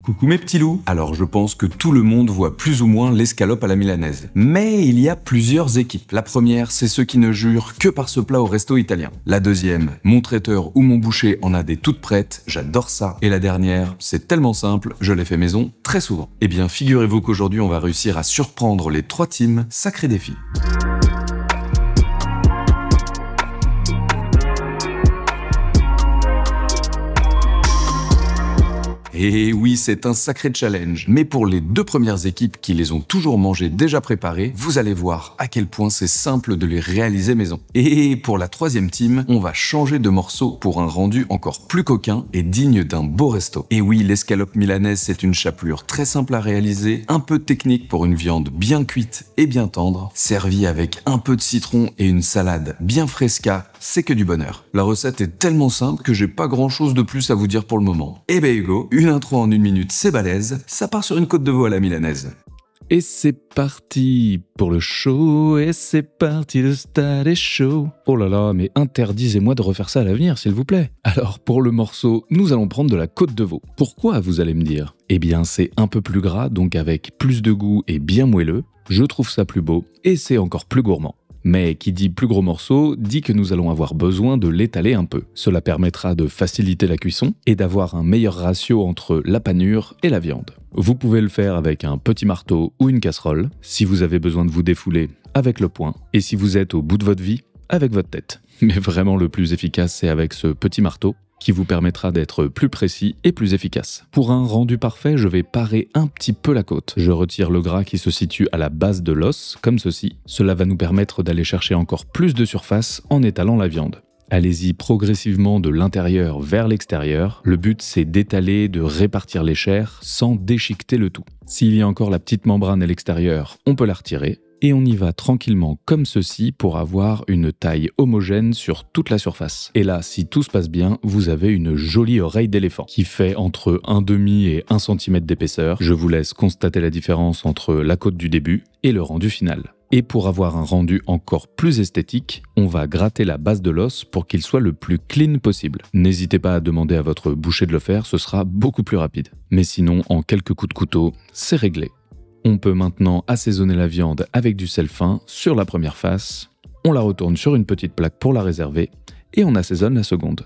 Coucou mes petits loups. Alors je pense que tout le monde voit plus ou moins l'escalope à la milanaise. Mais il y a plusieurs équipes. La première, c'est ceux qui ne jurent que par ce plat au resto italien. La deuxième, mon traiteur ou mon boucher en a des toutes prêtes, j'adore ça. Et la dernière, c'est tellement simple, je l'ai fait maison très souvent. Eh bien figurez-vous qu'aujourd'hui on va réussir à surprendre les 3 teams, sacré défi. Et oui, c'est un sacré challenge. Mais pour les 2 premières équipes qui les ont toujours mangés déjà préparés, vous allez voir à quel point c'est simple de les réaliser maison. Et pour la 3e team, on va changer de morceau pour un rendu encore plus coquin et digne d'un beau resto. Et oui, l'escalope milanaise, c'est une chapelure très simple à réaliser, un peu technique pour une viande bien cuite et bien tendre, servie avec un peu de citron et une salade bien fresca, c'est que du bonheur. La recette est tellement simple que j'ai pas grand chose de plus à vous dire pour le moment. Et ben Hugo, une intro en 1 minute, c'est balèze, ça part sur une côte de veau à la milanaise. Et c'est parti pour le show, et c'est parti, le stade est chaud. Oh là là, mais interdisez-moi de refaire ça à l'avenir, s'il vous plaît. Alors, pour le morceau, nous allons prendre de la côte de veau. Pourquoi, vous allez me dire? Eh bien, c'est un peu plus gras, donc avec plus de goût et bien moelleux. Je trouve ça plus beau, et c'est encore plus gourmand. Mais qui dit plus gros morceau, dit que nous allons avoir besoin de l'étaler un peu. Cela permettra de faciliter la cuisson et d'avoir un meilleur ratio entre la panure et la viande. Vous pouvez le faire avec un petit marteau ou une casserole, si vous avez besoin de vous défouler, avec le poing, et si vous êtes au bout de votre vie, avec votre tête. Mais vraiment le plus efficace, c'est avec ce petit marteau, qui vous permettra d'être plus précis et plus efficace. Pour un rendu parfait, je vais parer un petit peu la côte. Je retire le gras qui se situe à la base de l'os, comme ceci. Cela va nous permettre d'aller chercher encore plus de surface en étalant la viande. Allez-y progressivement de l'intérieur vers l'extérieur. Le but, c'est d'étaler, de répartir les chairs sans déchiqueter le tout. S'il y a encore la petite membrane à l'extérieur, on peut la retirer. Et on y va tranquillement comme ceci pour avoir une taille homogène sur toute la surface. Et là, si tout se passe bien, vous avez une jolie oreille d'éléphant qui fait entre 1,5 et 1 cm d'épaisseur. Je vous laisse constater la différence entre la côte du début et le rendu final. Et pour avoir un rendu encore plus esthétique, on va gratter la base de l'os pour qu'il soit le plus clean possible. N'hésitez pas à demander à votre boucher de le faire, ce sera beaucoup plus rapide. Mais sinon, en quelques coups de couteau, c'est réglé. On peut maintenant assaisonner la viande avec du sel fin sur la première face, on la retourne sur une petite plaque pour la réserver et on assaisonne la seconde.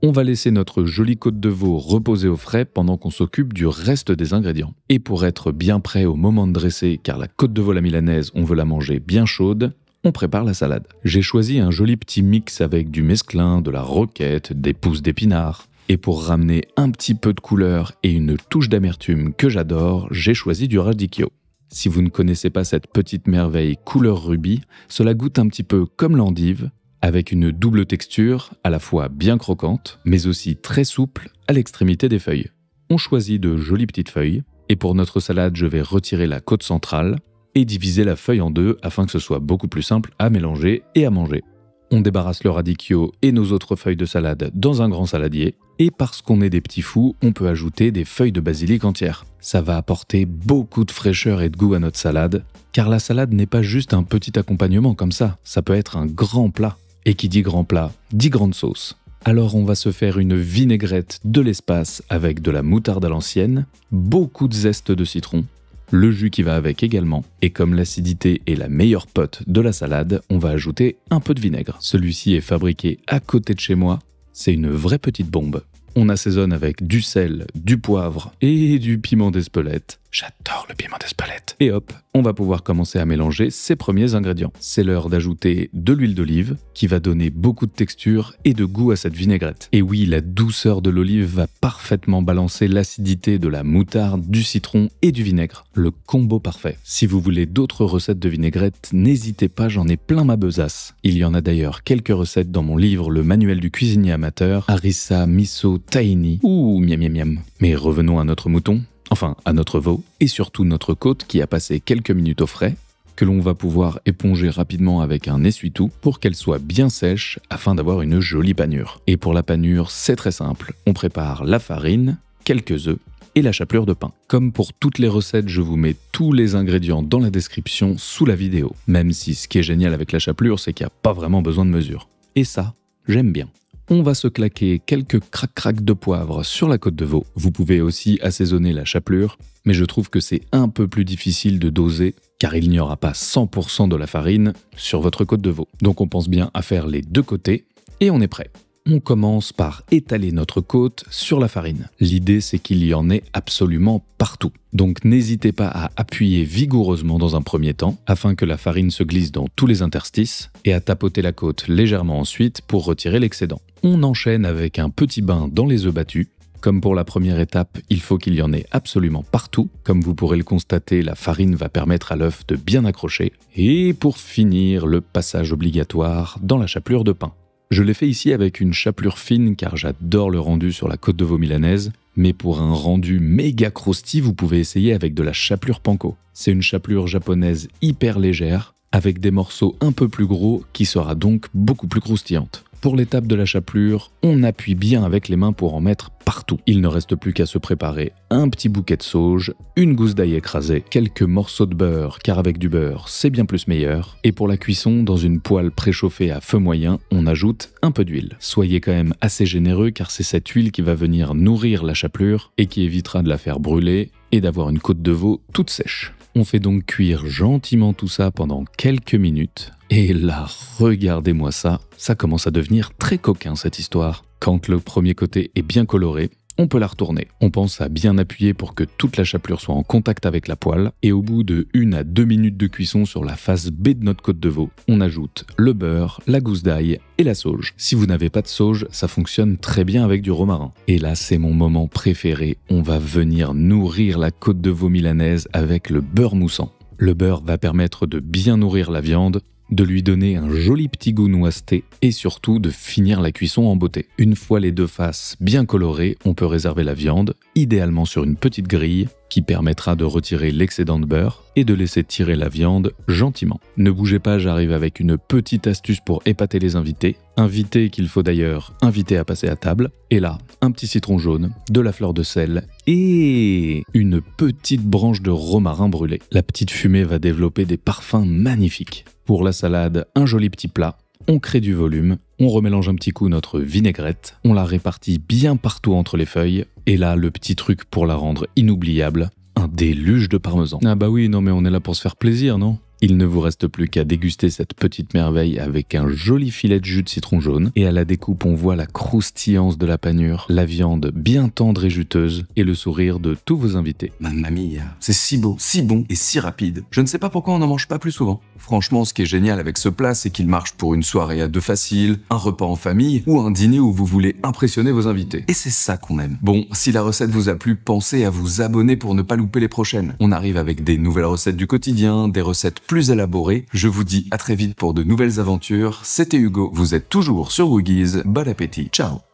On va laisser notre jolie côte de veau reposer au frais pendant qu'on s'occupe du reste des ingrédients. Et pour être bien prêt au moment de dresser, car la côte de veau à la milanaise, on veut la manger bien chaude, on prépare la salade. J'ai choisi un joli petit mix avec du mesclun, de la roquette, des pousses d'épinards. Et pour ramener un petit peu de couleur et une touche d'amertume que j'adore, j'ai choisi du radicchio. Si vous ne connaissez pas cette petite merveille couleur rubis, cela goûte un petit peu comme l'endive, avec une double texture à la fois bien croquante, mais aussi très souple à l'extrémité des feuilles. On choisit de jolies petites feuilles, et pour notre salade, je vais retirer la côte centrale et diviser la feuille en 2 afin que ce soit beaucoup plus simple à mélanger et à manger. On débarrasse le radicchio et nos autres feuilles de salade dans un grand saladier. Et parce qu'on est des petits fous, on peut ajouter des feuilles de basilic entières. Ça va apporter beaucoup de fraîcheur et de goût à notre salade, car la salade n'est pas juste un petit accompagnement comme ça peut être un grand plat. Et qui dit grand plat, dit grande sauce. Alors on va se faire une vinaigrette de l'espace avec de la moutarde à l'ancienne, beaucoup de zeste de citron, le jus qui va avec également, et comme l'acidité est la meilleure pote de la salade, on va ajouter un peu de vinaigre. Celui-ci est fabriqué à côté de chez moi, c'est une vraie petite bombe. On assaisonne avec du sel, du poivre et du piment d'Espelette. J'adore le piment d'Espelette. Et hop, on va pouvoir commencer à mélanger ces premiers ingrédients. C'est l'heure d'ajouter de l'huile d'olive qui va donner beaucoup de texture et de goût à cette vinaigrette. Et oui, la douceur de l'olive va parfaitement balancer l'acidité de la moutarde, du citron et du vinaigre. Le combo parfait. Si vous voulez d'autres recettes de vinaigrette, n'hésitez pas, j'en ai plein ma besace. Il y en a d'ailleurs quelques recettes dans mon livre Le manuel du cuisinier amateur, harissa, miso, tahini. Ouh, miam miam miam. Mais revenons à notre mouton. Enfin, à notre veau, et surtout notre côte qui a passé quelques minutes au frais, que l'on va pouvoir éponger rapidement avec un essuie-tout pour qu'elle soit bien sèche afin d'avoir une jolie panure. Et pour la panure, c'est très simple, on prépare la farine, quelques œufs et la chapelure de pain. Comme pour toutes les recettes, je vous mets tous les ingrédients dans la description sous la vidéo, même si ce qui est génial avec la chapelure, c'est qu'il n'y a pas vraiment besoin de mesure. Et ça, j'aime bien. on va se claquer quelques crac-crac de poivre sur la côte de veau. Vous pouvez aussi assaisonner la chapelure, mais je trouve que c'est un peu plus difficile de doser car il n'y aura pas 100% de la farine sur votre côte de veau. Donc on pense bien à faire les deux côtés et on est prêt. On commence par étaler notre côte sur la farine. L'idée, c'est qu'il y en ait absolument partout. Donc n'hésitez pas à appuyer vigoureusement dans un premier temps afin que la farine se glisse dans tous les interstices et à tapoter la côte légèrement ensuite pour retirer l'excédent. On enchaîne avec un petit bain dans les œufs battus. Comme pour la première étape, il faut qu'il y en ait absolument partout. Comme vous pourrez le constater, la farine va permettre à l'œuf de bien accrocher. Et pour finir, le passage obligatoire dans la chapelure de pain. Je l'ai fait ici avec une chapelure fine car j'adore le rendu sur la côte de veau milanaise, mais pour un rendu méga croustillant, vous pouvez essayer avec de la chapelure panko. C'est une chapelure japonaise hyper légère, avec des morceaux un peu plus gros qui sera donc beaucoup plus croustillante. Pour l'étape de la chapelure, on appuie bien avec les mains pour en mettre partout. Il ne reste plus qu'à se préparer un petit bouquet de sauge, une gousse d'ail écrasée, quelques morceaux de beurre, car avec du beurre, c'est bien plus meilleur. Et pour la cuisson, dans une poêle préchauffée à feu moyen, on ajoute un peu d'huile. Soyez quand même assez généreux car c'est cette huile qui va venir nourrir la chapelure et qui évitera de la faire brûler et d'avoir une côte de veau toute sèche. On fait donc cuire gentiment tout ça pendant quelques minutes. Et là, regardez-moi ça, ça commence à devenir très coquin cette histoire. Quand le premier côté est bien coloré, on peut la retourner. On pense à bien appuyer pour que toute la chapelure soit en contact avec la poêle. Et au bout de 1 à 2 minutes de cuisson sur la face B de notre côte de veau, on ajoute le beurre, la gousse d'ail et la sauge. Si vous n'avez pas de sauge, ça fonctionne très bien avec du romarin. Et là, c'est mon moment préféré. On va venir nourrir la côte de veau milanaise avec le beurre moussant. Le beurre va permettre de bien nourrir la viande, de lui donner un joli petit goût noiseté et surtout de finir la cuisson en beauté. Une fois les deux faces bien colorées, on peut réserver la viande, idéalement sur une petite grille qui permettra de retirer l'excédent de beurre et de laisser tirer la viande gentiment. Ne bougez pas, j'arrive avec une petite astuce pour épater les invités. Invités qu'il faut d'ailleurs inviter à passer à table. Et là, un petit citron jaune, de la fleur de sel et une petite branche de romarin brûlé. La petite fumée va développer des parfums magnifiques. Pour la salade, un joli petit plat. On crée du volume, on remélange un petit coup notre vinaigrette, on la répartit bien partout entre les feuilles, et là, le petit truc pour la rendre inoubliable, un déluge de parmesan. Ah bah oui, non mais on est là pour se faire plaisir, non ? Il ne vous reste plus qu'à déguster cette petite merveille avec un joli filet de jus de citron jaune. Et à la découpe, on voit la croustillance de la panure, la viande bien tendre et juteuse et le sourire de tous vos invités. Mamma mia, c'est si beau, si bon et si rapide. Je ne sais pas pourquoi on n'en mange pas plus souvent. Franchement, ce qui est génial avec ce plat, c'est qu'il marche pour une soirée à deux facile, un repas en famille ou un dîner où vous voulez impressionner vos invités. Et c'est ça qu'on aime. Bon, si la recette vous a plu, pensez à vous abonner pour ne pas louper les prochaines. On arrive avec des nouvelles recettes du quotidien, des recettes plus élaborées. Je vous dis à très vite pour de nouvelles aventures. C'était Hugo, vous êtes toujours sur Woogies. Bon appétit, ciao.